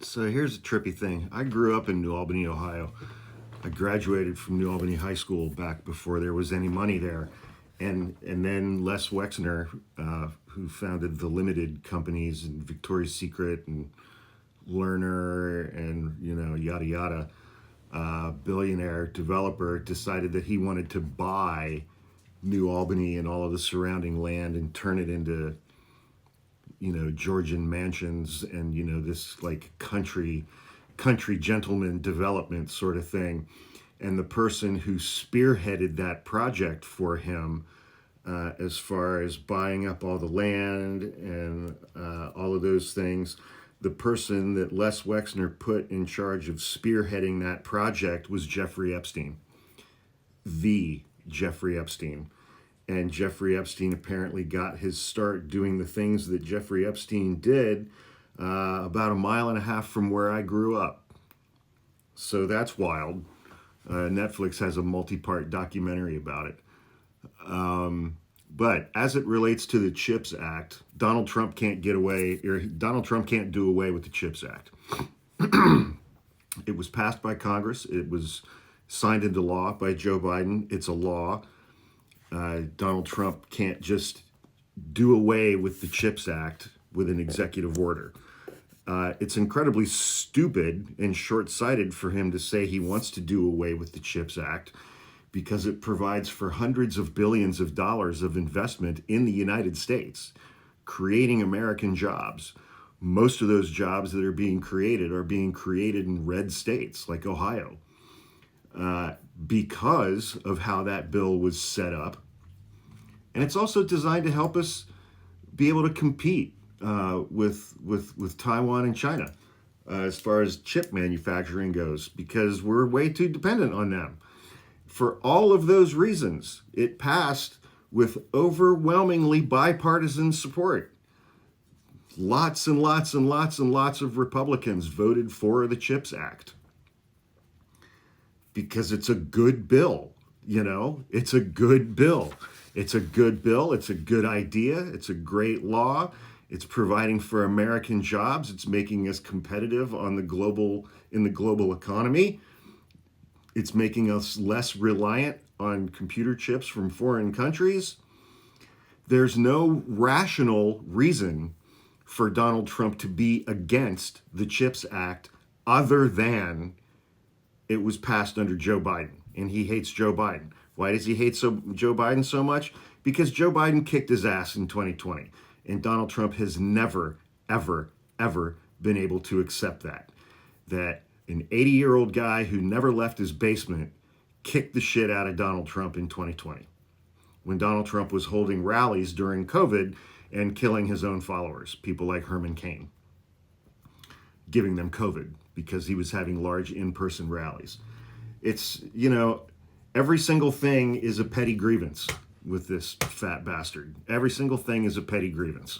So here's a trippy thing. I grew up in New Albany, Ohio. I graduated from New Albany High School back before there was any money there. And then Les Wexner, who founded the limited companies and Victoria's Secret and Lerner and, yada yada, billionaire developer, decided that he wanted to buy New Albany and all of the surrounding land and turn it into Georgian mansions and this like country gentleman development sort of thing. And the person who spearheaded that project for him, as far as buying up all the land and all of those things, the person that Les Wexner put in charge of spearheading that project was Jeffrey Epstein, the Jeffrey Epstein. And Jeffrey Epstein apparently got his start doing the things that Jeffrey Epstein did about a mile and a half from where I grew up. So that's wild. Netflix has a multi-part documentary about it. But as it relates to the CHIPS Act, Donald Trump can't do away with the CHIPS Act. It was passed by Congress. It was signed into law by Joe Biden. It's a law. Donald Trump can't just do away with the CHIPS Act with an executive order. It's incredibly stupid and short-sighted for him to say he wants to do away with the CHIPS Act because it provides for hundreds of billions of dollars of investment in the United States, creating American jobs. Most of those jobs that are being created in red states like Ohio. Because of how that bill was set up. And it's also designed to help us be able to compete with Taiwan and China as far as chip manufacturing goes, because we're way too dependent on them. For all of those reasons, it passed with overwhelmingly bipartisan support. Lots and lots and lots and lots of Republicans voted for the CHIPS Act. Because it's a good bill, it's a good bill. It's a good bill. It's a good idea. It's a great law. It's providing for American jobs. It's making us competitive in the global economy. It's making us less reliant on computer chips from foreign countries. There's no rational reason for Donald Trump to be against the CHIPS Act other than it was passed under Joe Biden, and he hates Joe Biden. Why does he hate Joe Biden so much? Because Joe Biden kicked his ass in 2020, and Donald Trump has never, ever, ever been able to accept that an 80-year-old guy who never left his basement kicked the shit out of Donald Trump in 2020, when Donald Trump was holding rallies during COVID and killing his own followers, people like Herman Cain, giving them COVID because he was having large in-person rallies. It's, every single thing is a petty grievance with this fat bastard. Every single thing is a petty grievance.